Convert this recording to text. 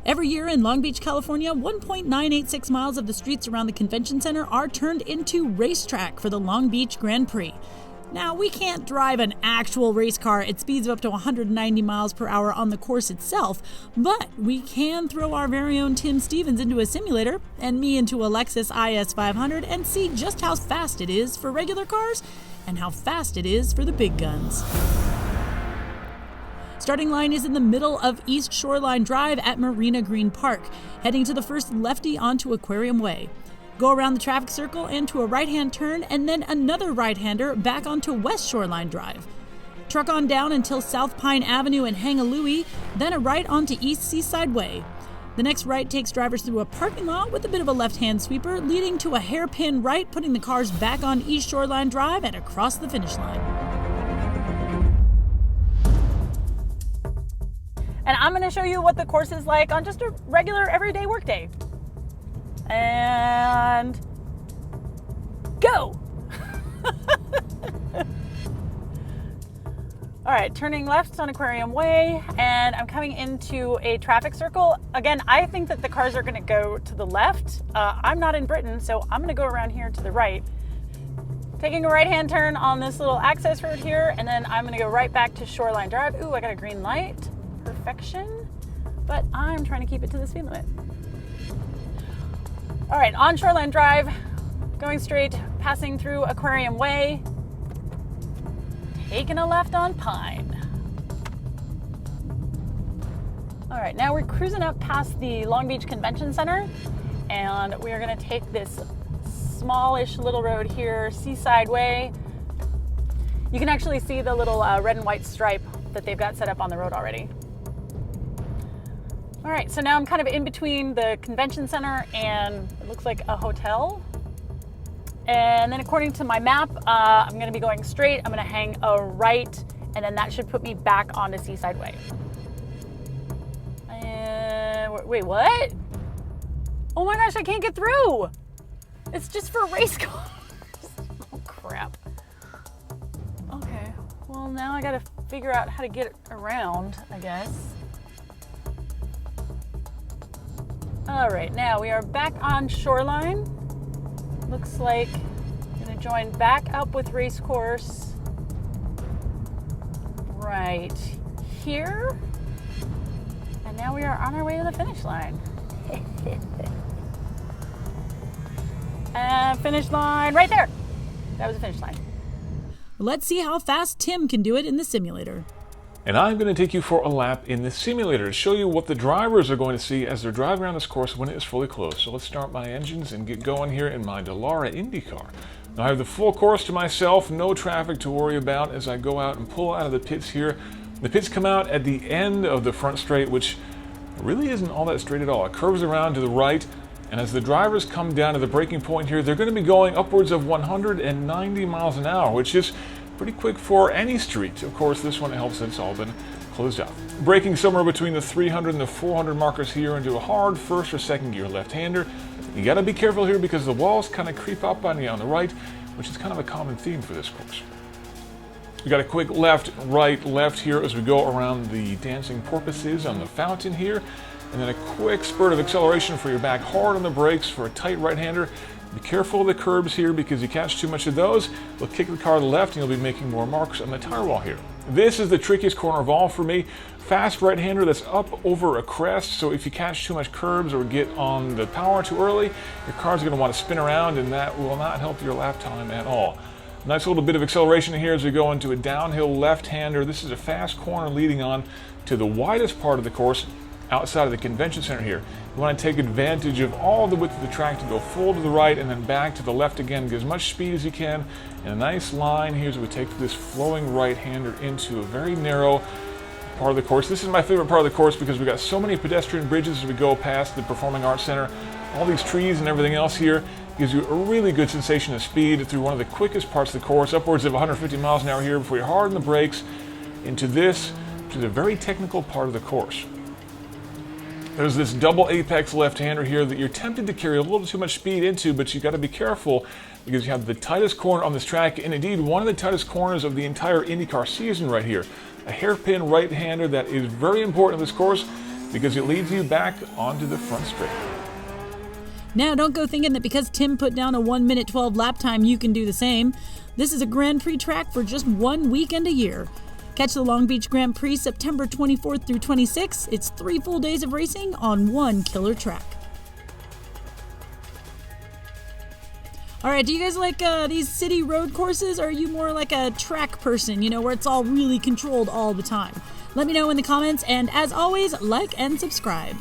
Every year in Long Beach, California, 1.986 miles of the streets around the convention center are turned into racetrack for the Long Beach Grand Prix. Now, we can't drive an actual race car at speeds of up to 190 miles per hour on the course itself, but we can throw our very own Tim Stevens into a simulator and me into a Lexus IS 500 and see just how fast it is for regular cars and how fast it is for the big guns. Starting line is in the middle of East Shoreline Drive at Marina Green Park, heading to the first lefty onto Aquarium Way. Go around the traffic circle and to a right-hand turn, and then another right-hander back onto West Shoreline Drive. Truck on down until South Pine Avenue and Hangalooie, then a right onto East Seaside Way. The next right takes drivers through a parking lot with a bit of a left-hand sweeper, leading to a hairpin right, putting the cars back on East Shoreline Drive and across the finish line. And I'm going to show you what the course is like on just a regular everyday workday. And go! All right, turning left on Aquarium Way, and I'm coming into a traffic circle. Again, I think that the cars are going to go to the left. I'm not in Britain, so I'm going to go around here to the right. Taking a right-hand turn on this little access road here, and then I'm going to go right back to Shoreline Drive. Ooh, I got a green light. Perfection, but I'm trying to keep it to the speed limit. All right, on Shoreline Drive, going straight, passing through Aquarium Way, taking a left on Pine. All right, now we're cruising up past the Long Beach Convention Center, and we are going to take this smallish little road here, Seaside Way. You can actually see the little red and white stripe that they've got set up on the road already. All right, so now I'm kind of in between the convention center and it looks like a hotel. And then according to my map, I'm gonna be going straight, I'm gonna hang a right, and then that should put me back onto Seaside Way. And wait, what? Oh my gosh, I can't get through. It's just for race cars. Oh crap. Okay, well now I gotta figure out how to get around, I guess. All right, now we are back on Shoreline. Looks like I'm gonna join back up with race course right here. And now we are on our way to the finish line. And finish line right there. That was the finish line. Let's see how fast Tim can do it in the simulator. And I'm going to take you for a lap in the simulator to show you what the drivers are going to see as they're driving around this course when it is fully closed. So let's start my engines and get going here in my Dallara IndyCar. Now I have the full course to myself, no traffic to worry about as I go out and pull out of the pits here. The pits come out at the end of the front straight, which really isn't all that straight at all. It curves around to the right, and as the drivers come down to the braking point here, they're going to be going upwards of 190 miles an hour, which is pretty quick for any street. Of course, this one helps that it's all been closed out. Braking somewhere between the 300 and the 400 markers here into a hard first or second gear left-hander. You got to be careful here because the walls kind of creep up on you on the right, which is kind of a common theme for this course. We got a quick left, right, left here as we go around the dancing porpoises on the fountain here, and then a quick spurt of acceleration for your back, hard on the brakes for a tight right-hander. Be careful of the curbs here because you catch too much of those, they'll kick the car to the left and you'll be making more marks on the tire wall here. This is the trickiest corner of all for me. Fast right-hander that's up over a crest, so if you catch too much curbs or get on the power too early, your car's going to want to spin around and that will not help your lap time at all. Nice little bit of acceleration here as we go into a downhill left-hander. This is a fast corner leading on to the widest part of the course outside of the convention center here. You want to take advantage of all the width of the track to go full to the right and then back to the left again. Get as much speed as you can. And a nice line here as we take this flowing right-hander into a very narrow part of the course. This is my favorite part of the course because we've got so many pedestrian bridges as we go past the Performing Arts Center. All these trees and everything else here gives you a really good sensation of speed through one of the quickest parts of the course, upwards of 150 miles an hour here before you harden the brakes into this, which is a very technical part of the course. There's this double apex left-hander here that you're tempted to carry a little too much speed into, but you got to be careful because you have the tightest corner on this track, and indeed one of the tightest corners of the entire IndyCar season right here. A hairpin right-hander that is very important in this course because it leads you back onto the front straight. Now, don't go thinking that because Tim put down a 1 minute 12 lap time, you can do the same. This is a Grand Prix track for just 1 weekend a year. Catch the Long Beach Grand Prix September 24th through 26th. It's 3 full days of racing on one killer track. All right, do you guys like these city road courses, or are you more like a track person, where it's all really controlled all the time? Let me know in the comments, and as always, like and subscribe.